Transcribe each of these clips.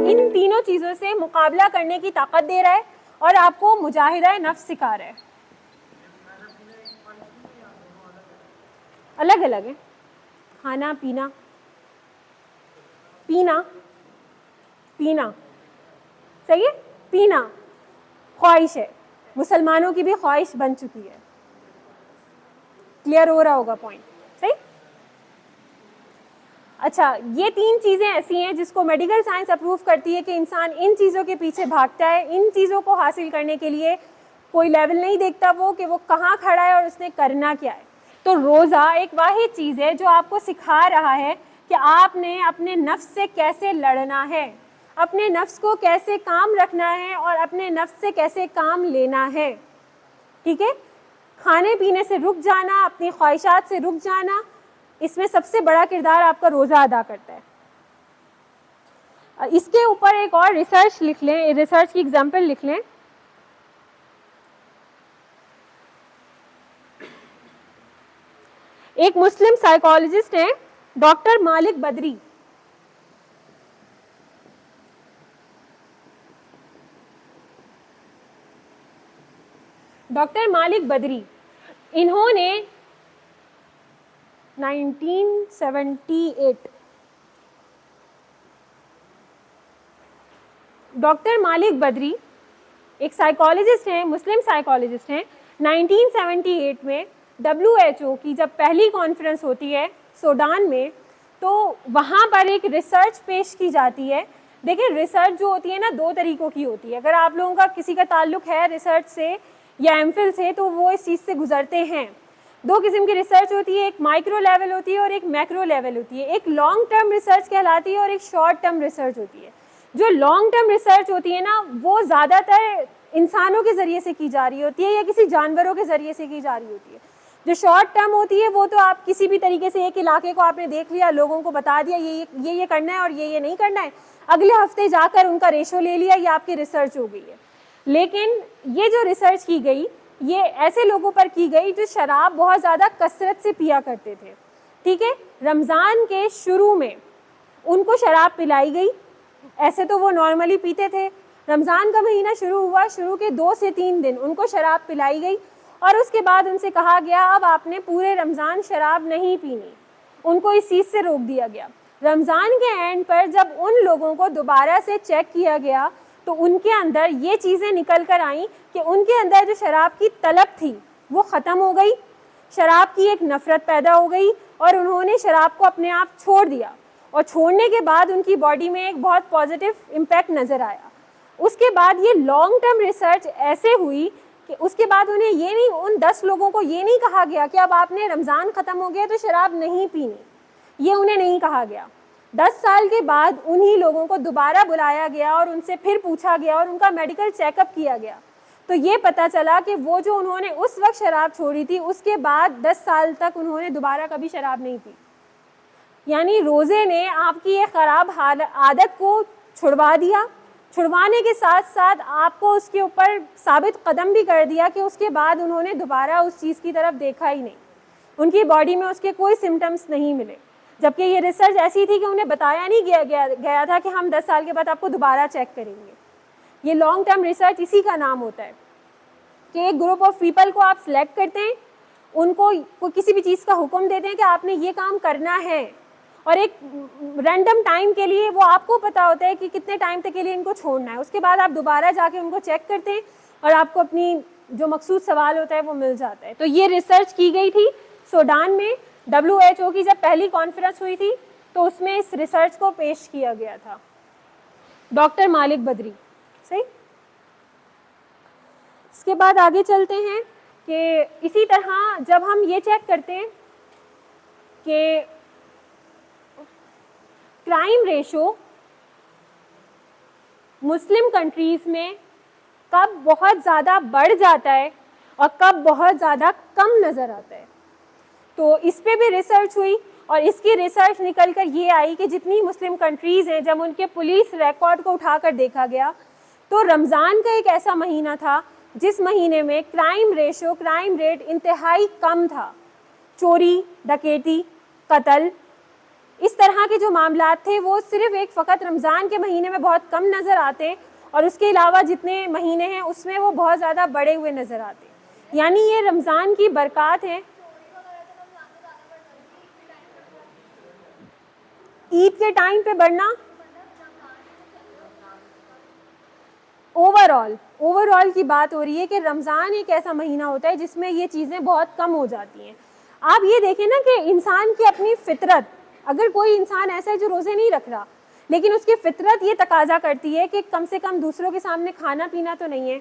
ان تینوں چیزوں سے مقابلہ کرنے کی طاقت دے رہا ہے اور آپ کو مجاہدہ نفس سکھا رہا ہے. الگ الگ ہے. کھانا پینا پینا پینا صحیح ہے. پینا خواہش ہے, مسلمانوں کی بھی خواہش بن چکی ہے. کلیئر ہو رہا ہوگا پوائنٹ, صحیح. اچھا, یہ تین چیزیں ایسی ہیں جس کو میڈیکل سائنس اپروو کرتی ہے کہ انسان ان چیزوں کے پیچھے بھاگتا ہے. ان چیزوں کو حاصل کرنے کے لیے کوئی لیول نہیں دیکھتا وہ کہ وہ کہاں کھڑا ہے اور اس نے کرنا کیا ہے. تو روزہ ایک واحد چیز ہے جو آپ کو سکھا رہا ہے کہ آپ نے اپنے نفس سے کیسے لڑنا ہے, اپنے نفس کو کیسے کام رکھنا ہے اور اپنے نفس سے کیسے کام لینا ہے. ٹھیک ہے. کھانے پینے سے رک جانا, اپنی خواہشات سے رک جانا, اس میں سب سے بڑا کردار آپ کا روزہ ادا کرتا ہے. اس کے اوپر ایک اور ریسرچ لکھ لیں, ریسرچ کی ایگزامپل لکھ لیں. ایک مسلم سائیکالوجسٹ ہیں ڈاکٹر مالک بدری. ڈاکٹر مالک بدری, انہوں نے 1978 ڈاکٹر مالک بدری ایک سائیکالوجسٹ ہیں, مسلم سائیکالوجسٹ ہیں. 1978 میں WHO کی جب پہلی کانفرنس ہوتی ہے سوڈان میں, تو وہاں پر ایک ریسرچ پیش کی جاتی ہے. دیکھیں ریسرچ جو ہوتی ہے نا دو طریقوں کی ہوتی ہے. اگر آپ لوگوں کا کسی کا تعلق ہے ریسرچ سے یا ایم فل سے تو وہ اس چیز سے گزرتے ہیں. دو قسم کی ریسرچ ہوتی ہے, ایک مائکرو لیول ہوتی ہے اور ایک میکرو لیول ہوتی ہے. ایک لانگ ٹرم ریسرچ کہلاتی ہے اور ایک شارٹ ٹرم ریسرچ ہوتی ہے. جو لانگ ٹرم ریسرچ ہوتی ہے نا وہ زیادہ تر انسانوں کے ذریعے سے کی جا رہی ہوتی ہے یا کسی جانوروں کے ذریعے سے کی جا رہی ہوتی ہے. جو شارٹ ٹرم ہوتی ہے وہ تو آپ کسی بھی طریقے سے ایک علاقے کو آپ نے دیکھ لیا, لوگوں کو بتا دیا یہ کرنا ہے اور یہ نہیں کرنا ہے, اگلے ہفتے جا کر ان کا ریشو لے لیا, یہ آپ کی ریسرچ ہو گئی ہے. لیکن یہ جو ریسرچ کی گئی یہ ایسے لوگوں پر کی گئی جو شراب بہت زیادہ کثرت سے پیا کرتے تھے. ٹھیک ہے. رمضان کے شروع میں ان کو شراب پلائی گئی. ایسے تو وہ نارملی پیتے تھے. رمضان کا مہینہ شروع ہوا, شروع کے 2 سے 3 دن ان کو شراب پلائی گئی اور اس کے بعد ان سے کہا گیا اب آپ نے پورے رمضان شراب نہیں پینی. ان کو اس چیز سے روک دیا گیا. رمضان کے اینڈ پر جب ان لوگوں کو دوبارہ سے چیک کیا گیا تو ان کے اندر یہ چیزیں نکل کر آئیں کہ ان کے اندر جو شراب کی طلب تھی وہ ختم ہو گئی, شراب کی ایک نفرت پیدا ہو گئی اور انہوں نے شراب کو اپنے آپ چھوڑ دیا. اور چھوڑنے کے بعد ان کی باڈی میں ایک بہت پازیٹیو امپیکٹ نظر آیا. اس کے بعد یہ لانگ ٹرم ریسرچ ایسے ہوئی کہ اس کے بعد انہیں یہ نہیں, ان 10 لوگوں کو یہ نہیں کہا گیا کہ اب آپ نے رمضان ختم ہو گیا تو شراب نہیں پینی, یہ انہیں نہیں کہا گیا. 10 سال کے بعد انہی لوگوں کو دوبارہ بلایا گیا اور ان سے پھر پوچھا گیا اور ان کا میڈیکل چیک اپ کیا گیا. تو یہ پتا چلا کہ وہ جو انہوں نے اس وقت شراب چھوڑی تھی اس کے بعد 10 سال تک انہوں نے دوبارہ کبھی شراب نہیں پی. یعنی روزے نے آپ کی یہ خراب عادت کو چھڑوا دیا, چھڑوانے کے ساتھ ساتھ آپ کو اس کے اوپر ثابت قدم بھی کر دیا کہ اس کے بعد انہوں نے دوبارہ اس چیز کی طرف دیکھا ہی نہیں. ان کی باڈی میں اس کے کوئی سمٹمز نہیں ملے. جبکہ یہ ریسرچ ایسی تھی کہ انہیں بتایا نہیں گیا تھا کہ ہم 10 سال کے بعد آپ کو دوبارہ چیک کریں گے. یہ لانگ ٹرم ریسرچ اسی کا نام ہوتا ہے کہ ایک گروپ آف پیپل کو آپ سلیکٹ کرتے ہیں, ان کو کسی بھی چیز کا حکم دیتے ہیں کہ آپ نے یہ کام کرنا ہے اور ایک رینڈم ٹائم کے لیے وہ آپ کو پتا ہوتا ہے کہ کتنے ٹائم تک کے لیے ان کو چھوڑنا ہے. اس کے بعد آپ دوبارہ جا کے ان کو چیک کرتے ہیں اور آپ کو اپنی جو مقصود سوال ہوتا ہے وہ مل جاتا ہے. تو یہ ریسرچ کی گئی تھی سوڈان میں. WHO کی جب پہلی کانفرنس ہوئی تھی تو اس میں اس ریسرچ کو پیش کیا گیا تھا. ڈاکٹر مالک بدری. صحیح. اس کے بعد آگے چلتے ہیں کہ اسی طرح جب ہم یہ چیک کرتے ہیں کہ کرائم ریشو مسلم کنٹریز میں کب بہت زیادہ بڑھ جاتا ہے اور کب بہت زیادہ کم نظر آتا ہے, تو اس پہ بھی ریسرچ ہوئی اور اس کی ریسرچ نکل کر یہ آئی کہ جتنی مسلم کنٹریز ہیں جب ان کے پولیس ریکارڈ کو اٹھا کر دیکھا گیا تو رمضان کا ایک ایسا مہینہ تھا جس مہینے میں کرائم ریٹ انتہائی کم تھا. چوری, ڈکیتی, قتل اس طرح کے جو معاملات تھے وہ صرف ایک فقط رمضان کے مہینے میں بہت کم نظر آتے ہیں، اور اس کے علاوہ جتنے مہینے ہیں اس میں وہ بہت زیادہ بڑے ہوئے نظر آتے ہیں. یعنی یہ رمضان کی برکات ہیں. عید کے ٹائم پہ بڑھنا اوور آل کی بات ہو رہی ہے کہ رمضان ایک ایسا مہینہ ہوتا ہے جس میں یہ چیزیں بہت کم ہو جاتی ہیں. آپ یہ دیکھیں نا کہ انسان کی اپنی فطرت، اگر کوئی انسان ایسا ہے جو روزے نہیں رکھ رہا لیکن اس کی فطرت یہ تقاضا کرتی ہے کہ کم سے کم دوسروں کے سامنے کھانا پینا تو نہیں ہے،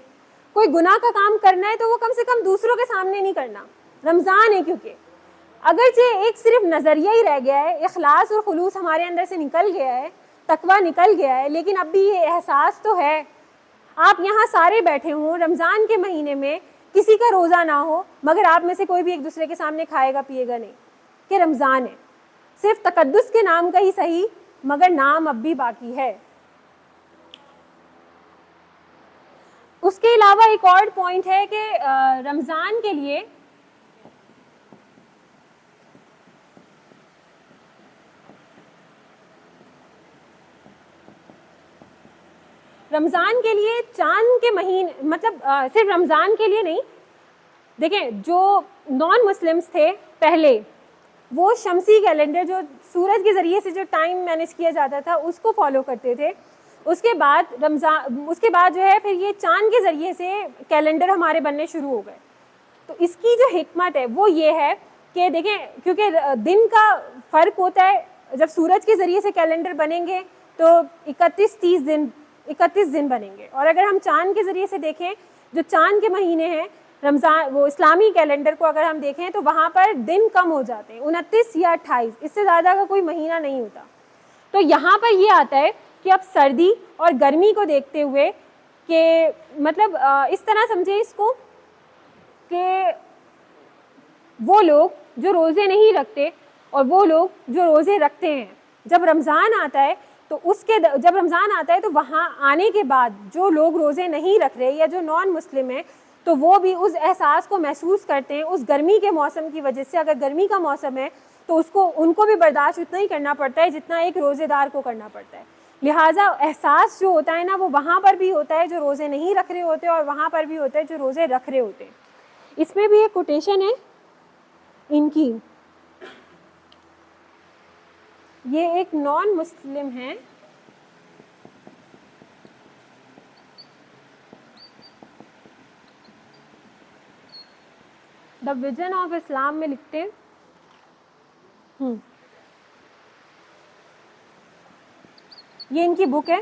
کوئی گناہ کا کام کرنا ہے تو وہ کم سے کم دوسروں کے سامنے نہیں کرنا. رمضان ہے کیونکہ اگرچہ ایک صرف نظریہ ہی رہ گیا ہے، اخلاص اور خلوص ہمارے اندر سے نکل گیا ہے، تقویٰ نکل گیا ہے، لیکن اب بھی یہ احساس تو ہے. آپ یہاں سارے بیٹھے ہوں رمضان کے مہینے میں، کسی کا روزہ نہ ہو، مگر آپ میں سے کوئی بھی ایک دوسرے کے سامنے کھائے گا پیے گا نہیں کہ رمضان ہے. صرف تقدس کے نام کا ہی صحیح، مگر نام اب بھی باقی ہے. اس کے علاوہ ایک اور پوائنٹ ہے کہ رمضان کے لیے چاند کے مہینے، مطلب صرف رمضان کے لیے نہیں، دیکھیں جو نان مسلمس تھے پہلے وہ شمسی کیلنڈر، جو سورج کے ذریعے سے جو ٹائم مینیج کیا جاتا تھا اس کو فالو کرتے تھے. اس کے بعد جو ہے پھر یہ چاند کے ذریعے سے کیلنڈر ہمارے بننے شروع ہو گئے. تو اس کی جو حکمت ہے وہ یہ ہے کہ دیکھیں کیونکہ دن کا فرق ہوتا ہے، جب سورج کے ذریعے سے کیلنڈر بنیں گے تو 31 دن بنیں گے، اور اگر ہم چاند کے ذریعے سے دیکھیں جو چاند کے مہینے ہیں رمضان، وہ اسلامی کیلنڈر کو اگر ہم دیکھیں تو وہاں پر دن کم ہو جاتے ہیں، 29 یا 28، اس سے زیادہ کا کوئی مہینہ نہیں ہوتا. تو یہاں پر یہ آتا ہے کہ اب سردی اور گرمی کو دیکھتے ہوئے کہ مطلب اس طرح سمجھیں اس کو کہ وہ لوگ جو روزے نہیں رکھتے اور وہ لوگ جو روزے رکھتے ہیں، جب رمضان آتا ہے تو وہاں آنے کے بعد جو لوگ روزے نہیں رکھ رہے یا جو نان مسلم ہیں تو وہ بھی اس احساس کو محسوس کرتے ہیں اس گرمی کے موسم کی وجہ سے. اگر گرمی کا موسم ہے تو ان کو بھی برداشت اتنا ہی کرنا پڑتا ہے جتنا ایک روزے دار کو کرنا پڑتا ہے. لہٰذا احساس جو ہوتا ہے نا وہ وہاں پر بھی ہوتا ہے جو روزے نہیں رکھ رہے ہوتے اور وہاں پر بھی ہوتا ہے جو روزے رکھ رہے ہوتے ہیں. اس میں بھی ایک کوٹیشن ہے ان کی، یہ ایک نان مسلم ہیں، دا ویژن آف اسلام میں لکھتے ہیں، یہ ان کی بک ہے،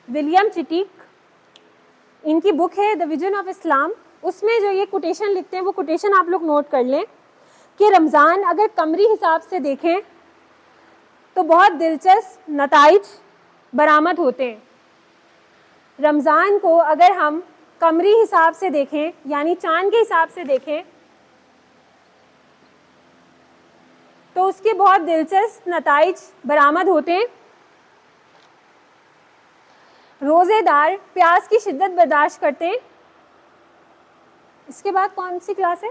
ولیم چٹیک، ان کی بک ہے دا ویژن آف اسلام. اس میں جو یہ کوٹیشن لکھتے ہیں وہ کوٹیشن آپ لوگ نوٹ کر لیں کہ رمضان اگر قمری حساب سے دیکھیں تو بہت دلچسپ نتائج برآمد ہوتے ہیں. رمضان کو اگر ہم قمری حساب سے دیکھیں یعنی چاند کے حساب سے دیکھیں تو اس کے بہت دلچسپ نتائج برآمد ہوتے ہیں. روزے دار پیاس کی شدت برداشت کرتے ہیں. اس کے بعد کون سی کلاس ہے؟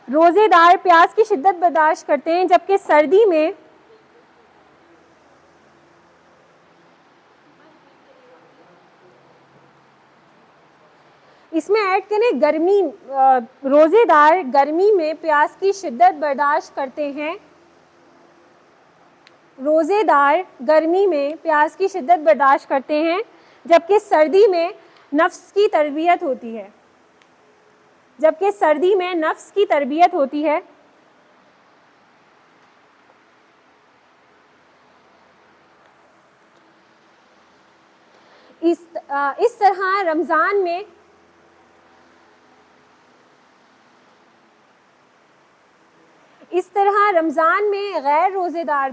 روزے دار پیاس کی شدت برداشت کرتے ہیں، جبکہ سردی میں اس میں ایڈ کریں گرمی، روزے دار گرمی میں پیاس کی شدت برداشت کرتے ہیں. روزے دار گرمی میں پیاس کی شدت برداشت کرتے ہیں جبکہ سردی میں نفس کی تربیت ہوتی ہے. اس طرح رمضان میں غیر روزے دار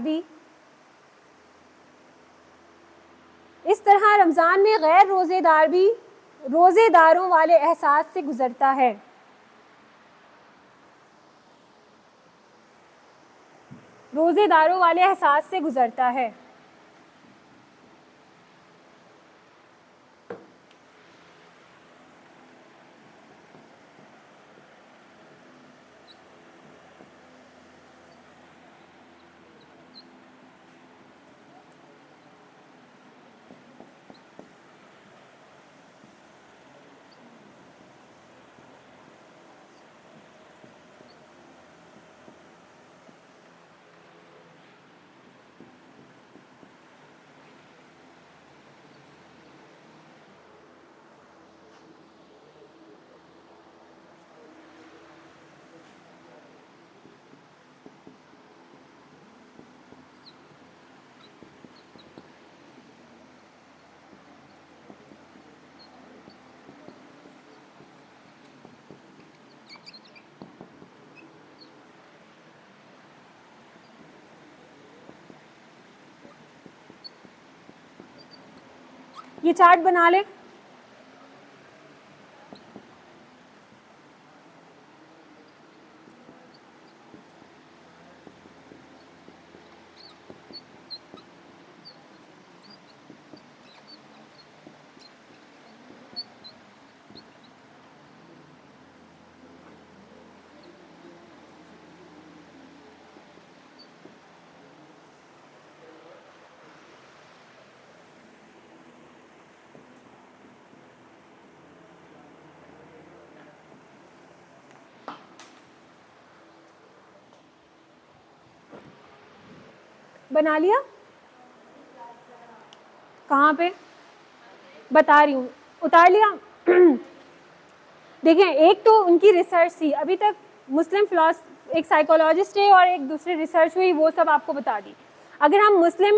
بھی روزے داروں والے احساس سے گزرتا ہے. یہ چارٹ بنا لیں. بنا لیا؟ کہاں پہ؟ بتا رہی ہوں. اتار لیا؟ دیکھیں ایک تو ان کی ریسرچ تھی, ابھی تک مسلم ایک سائیکولوجسٹ ہے اور ایک دوسری ریسرچ ہوئی, وہ سب آپ کو بتا دی. اگر ہم مسلم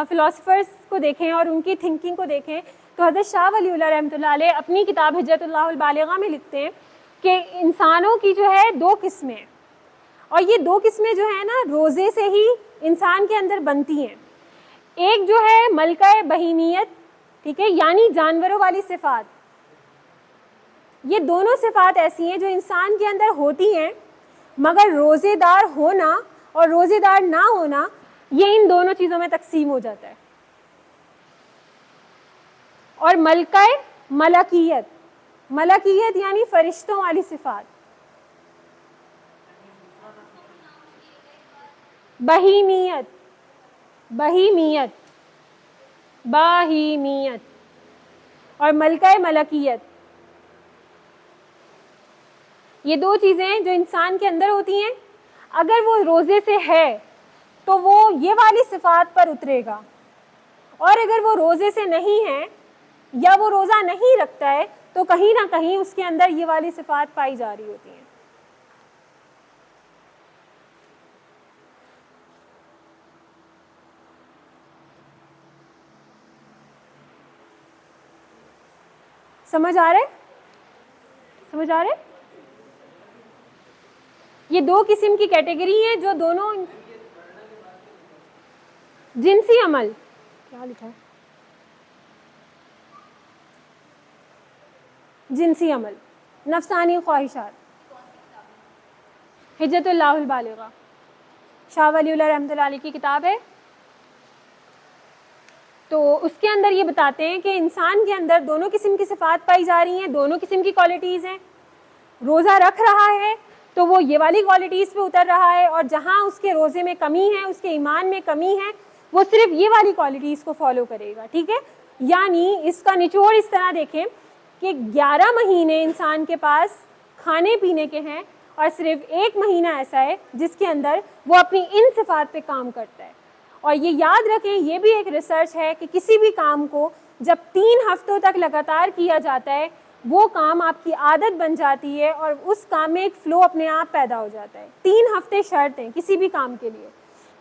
فلاسفرس کو دیکھیں اور ان کی تھنکنگ کو دیکھیں تو حضرت شاہ ولی اللہ رحمۃ اللہ علیہ اپنی کتاب حجت اللہ البالغہ میں لکھتے ہیں کہ انسانوں کی جو ہے دو قسمیں ہیں, اور یہ دو قسمیں جو ہیں نا روزے سے ہی انسان کے اندر بنتی ہیں. ایک جو ہے ملکہ بہیمیت, ٹھیک ہے, یعنی جانوروں والی صفات. یہ دونوں صفات ایسی ہیں جو انسان کے اندر ہوتی ہیں, مگر روزے دار ہونا اور روزے دار نہ ہونا یہ ان دونوں چیزوں میں تقسیم ہو جاتا ہے. اور ملکہ ملکیت, ملکیت یعنی فرشتوں والی صفات. بہیمیت, بہیمیت, باہیمیت اور ملکہ ملکیت, یہ دو چیزیں جو انسان کے اندر ہوتی ہیں. اگر وہ روزے سے ہے تو وہ یہ والی صفات پر اترے گا, اور اگر وہ روزے سے نہیں ہے یا وہ روزہ نہیں رکھتا ہے تو کہیں نہ کہیں اس کے اندر یہ والی صفات پائی جا رہی ہوتی ہیں. سمجھ آ رہے؟ سمجھ آ رہے؟ یہ دو قسم کی کیٹیگری ہیں جو دونوں جنسی عمل, کیا لکھا ہے, جنسی عمل, نفسانی خواہشات, حجت اللہ البالغہ, شاہ ولی اللہ رحمۃ اللہ علیہ کی کتاب ہے. تو اس کے اندر یہ بتاتے ہیں کہ انسان کے اندر دونوں قسم کی صفات پائی جا رہی ہیں, دونوں قسم کی کوالٹیز ہیں. روزہ رکھ رہا ہے تو وہ یہ والی کوالٹیز پہ اتر رہا ہے, اور جہاں اس کے روزے میں کمی ہے, اس کے ایمان میں کمی ہے, وہ صرف یہ والی کوالٹیز کو فالو کرے گا. ٹھیک ہے, یعنی اس کا نچوڑ اس طرح دیکھیں کہ 11 مہینے انسان کے پاس کھانے پینے کے ہیں, اور صرف 1 مہینہ ایسا ہے جس کے اندر وہ اپنی ان صفات پہ کام کرتا ہے. اور یہ یاد رکھیں, یہ بھی ایک ریسرچ ہے کہ کسی بھی کام کو جب 3 ہفتوں تک لگاتار کیا جاتا ہے وہ کام آپ کی عادت بن جاتی ہے, اور اس کام میں ایک فلو اپنے آپ پیدا ہو جاتا ہے. 3 ہفتے شرط ہیں کسی بھی کام کے لیے.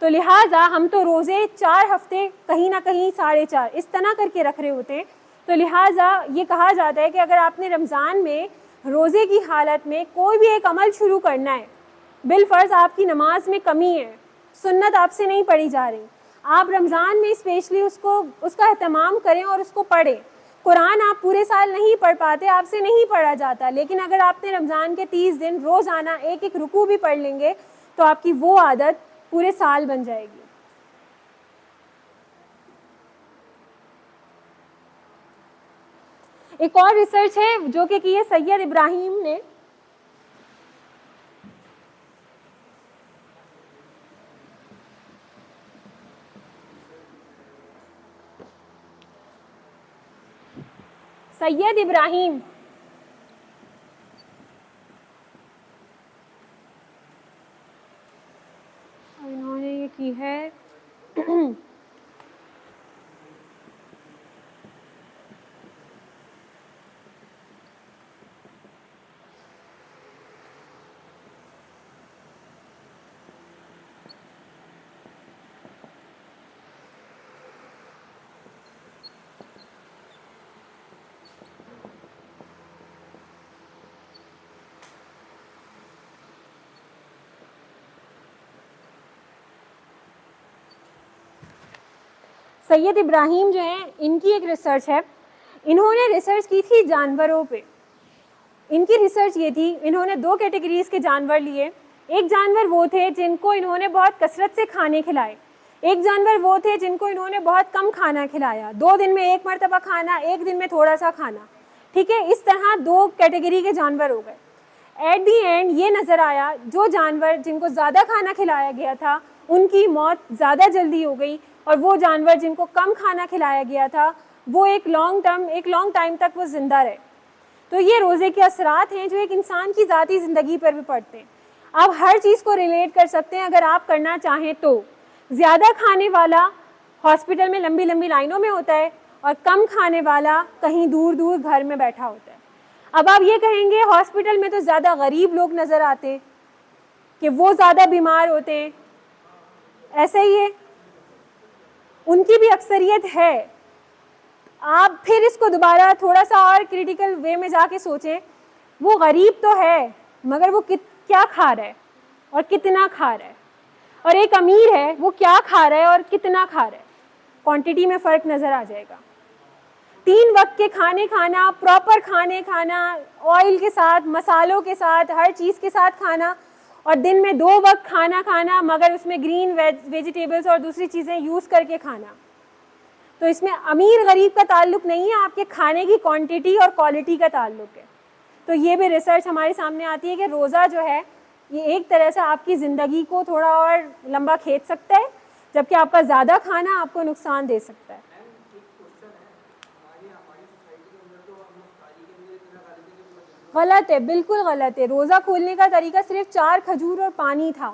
تو لہٰذا ہم تو روزے 4 ہفتے کہیں نہ کہیں 4.5 اس طرح کر کے رکھ رہے ہوتے ہیں. تو لہٰذا یہ کہا جاتا ہے کہ اگر آپ نے رمضان میں روزے کی حالت میں کوئی بھی ایک عمل شروع کرنا ہے, بالفرض آپ کی نماز میں کمی ہے, سنت آپ سے نہیں پڑھی جا رہی, آپ رمضان میں اسپیشلی اس کا اہتمام کریں اور اس کو پڑھیں. قرآن آپ پورے سال نہیں پڑھ پاتے, آپ سے نہیں پڑھا جاتا, لیکن اگر آپ نے رمضان کے 30 دن روزانہ ایک رکوع بھی پڑھ لیں گے تو آپ کی وہ عادت پورے سال بن جائے گی. ایک اور ریسرچ ہے جو کہ کی ہے سید ابراہیم نے. سید ابراہیم انہوں نے یہ کی ہے سید ابراہیم جو ہیں, ان کی ایک ریسرچ ہے انہوں نے ریسرچ کی تھی جانوروں پہ. ان کی ریسرچ یہ تھی, انہوں نے 2 کیٹیگریز کے جانور لیے. ایک جانور وہ تھے جن کو انہوں نے بہت کثرت سے کھانے کھلائے, ایک جانور وہ تھے جن کو انہوں نے بہت کم کھانا کھلایا, 2 دن میں 1 مرتبہ کھانا, 1 دن میں تھوڑا سا کھانا. ٹھیک ہے, اس طرح 2 کیٹیگری کے جانور ہو گئے. ایٹ دی اینڈ یہ نظر آیا جو جانور جن کو زیادہ کھانا کھلایا گیا تھا ان کی موت زیادہ جلدی ہو گئی, اور وہ جانور جن کو کم کھانا کھلایا گیا تھا وہ ایک لانگ ٹائم تک وہ زندہ رہے. تو یہ روزے کے اثرات ہیں جو ایک انسان کی ذاتی زندگی پر بھی پڑتے ہیں. آپ ہر چیز کو ریلیٹ کر سکتے ہیں اگر آپ کرنا چاہیں تو. زیادہ کھانے والا ہاسپٹل میں لمبی لمبی لائنوں میں ہوتا ہے, اور کم کھانے والا کہیں دور دور گھر میں بیٹھا ہوتا ہے. اب آپ یہ کہیں گے ہاسپٹل میں تو زیادہ غریب لوگ نظر آتے کہ وہ زیادہ بیمار ہوتے ہیں. ایسا ہی ہے, ان کی بھی اکثریت ہے. آپ پھر اس کو دوبارہ تھوڑا سا اور کریٹیکل وے میں جا کے سوچیں, وہ غریب تو ہے مگر وہ کیا کھا رہا ہے اور کتنا کھا رہا ہے, اور ایک امیر ہے وہ کیا کھا رہا ہے اور کتنا کھا رہا ہے. کوانٹٹی میں فرق نظر آ جائے گا. 3 وقت کے کھانے کھانا, پراپر کھانے کھانا, آئل کے ساتھ, مسالوں کے ساتھ, ہر چیز کے ساتھ کھانا, اور دن میں 2 وقت کھانا کھانا مگر اس میں گرین ویجیٹیبلس اور دوسری چیزیں یوز کر کے کھانا. تو اس میں امیر غریب کا تعلق نہیں ہے, آپ کے کھانے کی کوانٹٹی اور کوالٹی کا تعلق ہے. تو یہ بھی ریسرچ ہمارے سامنے آتی ہے کہ روزہ جو ہے یہ ایک طرح سے آپ کی زندگی کو تھوڑا اور لمبا کھینچ سکتا ہے, جبکہ آپ کا زیادہ کھانا آپ کو نقصان دے سکتا ہے. غلط ہے, بالکل غلط ہے. روزہ کھولنے کا طریقہ صرف 4 کھجور اور پانی تھا.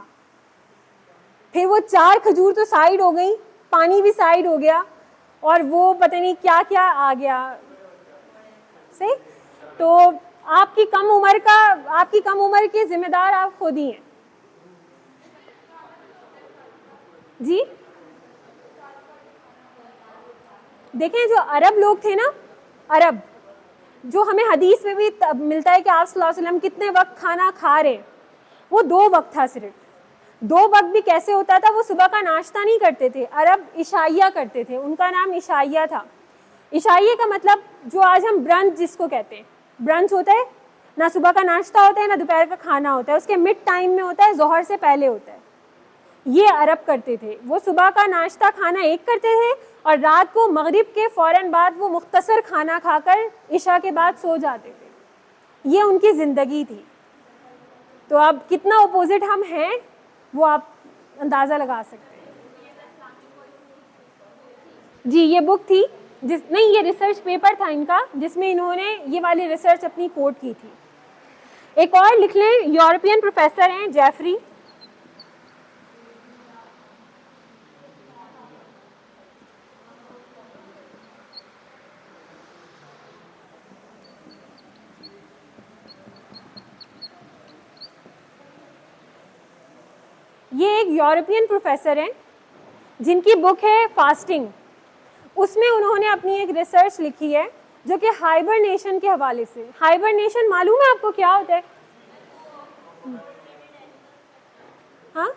پھر وہ 4 کھجور تو سائڈ ہو گئی, پانی بھی سائڈ ہو گیا, اور وہ پتہ نہیں کیا کیا آ گیا. صحیح. تو آپ کی کم عمر کے ذمہ دار آپ خود ہی ہیں. جی دیکھیں, جو عرب لوگ تھے نا, عرب جو ہمیں حدیث میں بھی ملتا ہے کہ آپ صلی اللہ علیہ وسلم کتنے وقت کھانا کھا رہے, وہ 2 وقت تھا صرف. 2 وقت بھی کیسے ہوتا تھا, وہ صبح کا ناشتہ نہیں کرتے تھے, عرب عشائیہ کرتے تھے, ان کا نام عشائیہ تھا. عشائیہ کا مطلب جو آج ہم برنچ جس کو کہتے ہیں, برنچ ہوتا ہے نہ صبح کا ناشتہ ہوتا ہے نہ دوپہر کا کھانا ہوتا ہے, اس کے مڈ ٹائم میں ہوتا ہے, ظہر سے پہلے ہوتا ہے. یہ عرب کرتے تھے. وہ صبح کا ناشتہ کھانا ایک کرتے تھے, اور رات کو مغرب کے فوراً بعد وہ مختصر کھانا کھا کر عشاء کے بعد سو جاتے تھے. یہ ان کی زندگی تھی. تو اب کتنا اپوزٹ ہم ہیں وہ آپ اندازہ لگا سکتے ہیں. جی یہ بک تھی نہیں, یہ ریسرچ پیپر تھا ان کا جس میں انہوں نے یہ والی ریسرچ اپنی کوٹ کی تھی. ایک اور لکھ لیں, یورپین پروفیسر ہیں جیفری. یہ ایک یورپین پروفیسر ہیں جن کی بک ہے فاسٹنگ. اس میں انہوں نے اپنی ایک ریسرچ لکھی ہے جو کہ ہائبرنیشن کے حوالے سے. ہائبرنیشن معلوم ہے آپ کو کیا ہوتا ہے؟ ہاں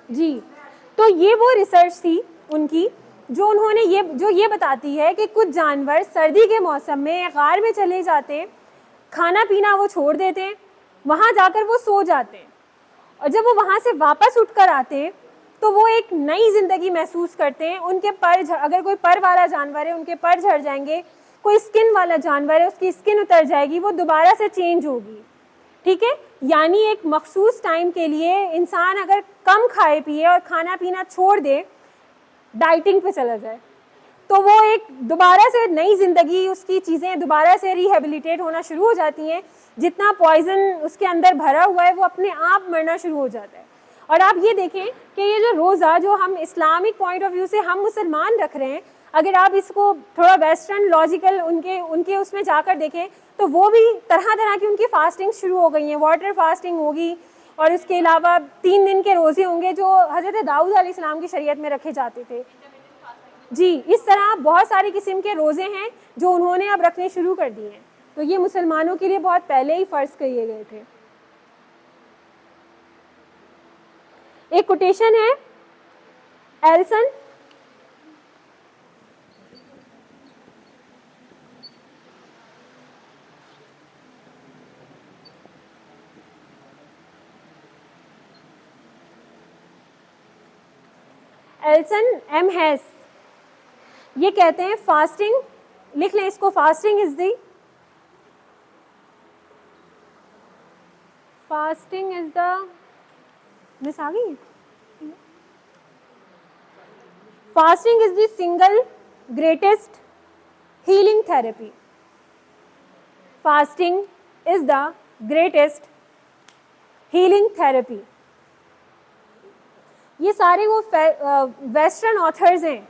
جی, تو یہ وہ ریسرچ تھی ان کی جو انہوں نے یہ بتاتی ہے کہ کچھ جانور سردی کے موسم میں غار میں چلے جاتے, کھانا پینا وہ چھوڑ دیتے, وہاں جا کر وہ سو جاتے ہیں, اور جب وہ وہاں سے واپس اٹھ کر آتے تو وہ ایک نئی زندگی محسوس کرتے ہیں. ان کے پر, اگر کوئی پر والا جانور ہے ان کے پر جھڑ جائیں گے, کوئی اسکن والا جانور ہے اس کی اسکن اتر جائے گی, وہ دوبارہ سے چینج ہوگی. ٹھیک ہے, یعنی ایک مخصوص ٹائم کے لیے انسان اگر کم کھائے پیے اور کھانا پینا چھوڑ دے, ڈائٹنگ پہ چلا جائے, تو وہ ایک دوبارہ سے نئی زندگی, اس کی چیزیں دوبارہ سے ریہیبلیٹیٹ ہونا شروع ہو جاتی ہیں. جتنا پوائزن اس کے اندر بھرا ہوا ہے وہ اپنے آپ مرنا شروع ہو جاتا ہے. اور آپ یہ دیکھیں کہ یہ جو روزہ جو ہم اسلامک پوائنٹ آف ویو سے ہم مسلمان رکھ رہے ہیں, اگر آپ اس کو تھوڑا ویسٹرن لاجیکل ان کے اس میں جا کر دیکھیں تو وہ بھی طرح طرح کی ان کی فاسٹنگ شروع ہو گئی ہیں. واٹر فاسٹنگ ہوگی, اور اس کے علاوہ 3 دن کے روزے ہوں گے جو حضرت داؤد علیہ السلام کی شریعت میں رکھے جاتے تھے. جی, اس طرح بہت ساری قسم کے روزے ہیں جو انہوں نے اب رکھنے شروع کر دیے ہیں. تو یہ مسلمانوں کے لیے بہت پہلے ہی فرض کیے گئے تھے. ایک کوٹیشن ہے ایلسن, ایلسن ایم ہیس یہ کہتے ہیں فاسٹنگ, لکھ لیں اس کو, فاسٹنگ از دی مس آ گئی, fasting is the single greatest healing therapy. Fasting is the greatest healing therapy. یہ سارے وہ ویسٹرن آتھرز ہیں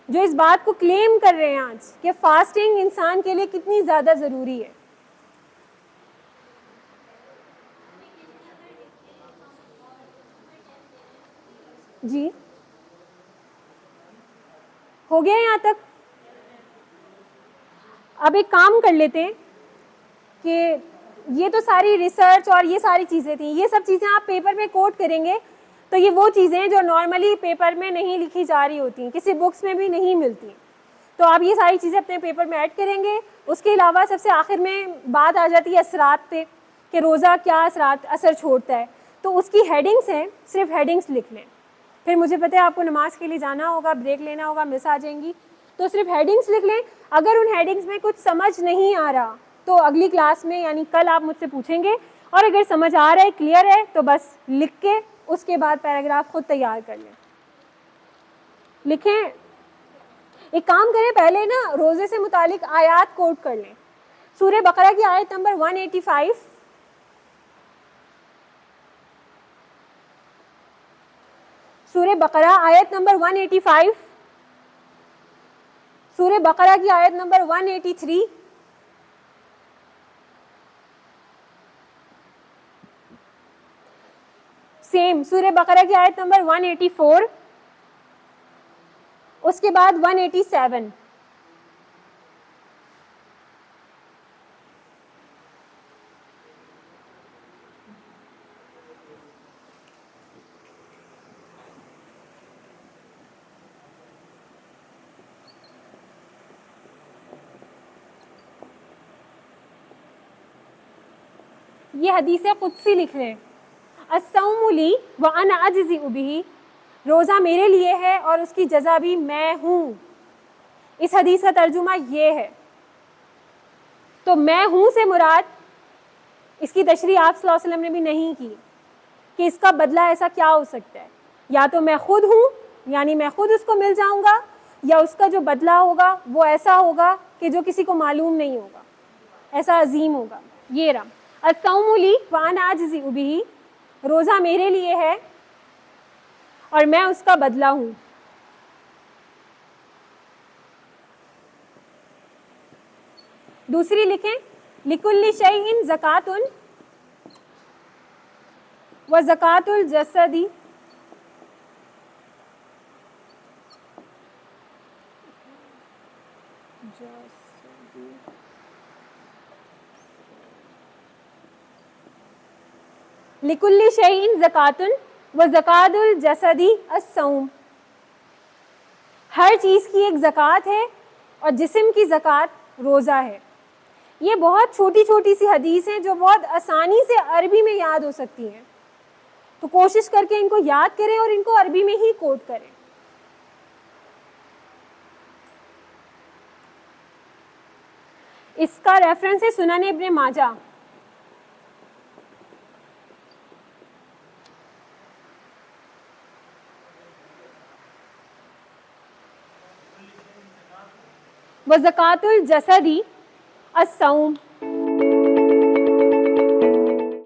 جو اس بات کو کلیم کر رہے ہیں آج کہ فاسٹنگ انسان کے لیے کتنی زیادہ ضروری ہے. جی ہو گیا یہاں تک. اب ایک کام کر لیتے ہیں کہ یہ تو ساری ریسرچ اور یہ ساری چیزیں تھیں, یہ سب چیزیں آپ پیپر میں کوٹ کریں گے تو یہ وہ چیزیں ہیں جو نارملی پیپر میں نہیں لکھی جا رہی ہوتی ہیں, کسی بکس میں بھی نہیں ملتی. تو آپ یہ ساری چیزیں اپنے پیپر میں ایڈ کریں گے. اس کے علاوہ سب سے آخر میں بات آ جاتی ہے اثرات پہ کہ روزہ کیا اثر چھوڑتا ہے. تو اس کی ہیڈنگس ہیں, صرف ہیڈنگس لکھ لیں. پھر مجھے پتہ ہے آپ کو نماز کے لیے جانا ہوگا, بریک لینا ہوگا, مس آ جائیں گی, تو صرف ہیڈنگس لکھ لیں. اگر ان ہیڈنگس میں کچھ سمجھ نہیں آ رہا تو اگلی کلاس میں یعنی کل آپ مجھ سے پوچھیں گے, اور اگر سمجھ آ رہا ہے, کلیئر ہے, تو بس لکھ کے اس کے بعد پیراگراف خود تیار کر لیں. لکھیں. ایک کام کریں, پہلے نا روزے سے متعلق آیات کوٹ کر لیں. سورہ بقرہ کی آیت نمبر 185, سورہ بقرہ آیت نمبر 185, سورہ بقرہ کی آیت نمبر 183, سیم سورہ بقرہ کی آیت نمبر 184, اس کے بعد 187. یہ حدیث قدسی لکھ لیں, الصوم لی وانا اجزی بہ, روزہ میرے لیے ہے اور اس کی جزا بھی میں ہوں. اس حدیث کا ترجمہ یہ ہے. تو میں ہوں سے مراد, اس کی تشریح آپ صلی اللہ علیہ وسلم نے بھی نہیں کی کہ اس کا بدلہ ایسا کیا ہو سکتا ہے. یا تو میں خود ہوں, یعنی میں خود اس کو مل جاؤں گا, یا اس کا جو بدلہ ہوگا وہ ایسا ہوگا کہ جو کسی کو معلوم نہیں ہوگا, ایسا عظیم ہوگا. یہ رہا الصوم لی وانا اجزی بہ, روزہ میرے لیے ہے اور میں اس کا بدلہ ہوں. دوسری لکھیں, لکل شیء زکاۃ و زکاۃ الجسد لکل شیء زکاۃ و زکاۃ الجسد الصوم, ہر چیز کی ایک زکوٰۃ ہے اور جسم کی زکوٰۃ روزہ ہے. یہ بہت چھوٹی چھوٹی سی حدیث ہیں جو بہت آسانی سے عربی میں یاد ہو سکتی ہیں, تو کوشش کر کے ان کو یاد کریں اور ان کو عربی میں ہی کوٹ کریں. اس کا ریفرنس ہے سنن ابن ماجہ. وزکاۃ الجسد الصوم,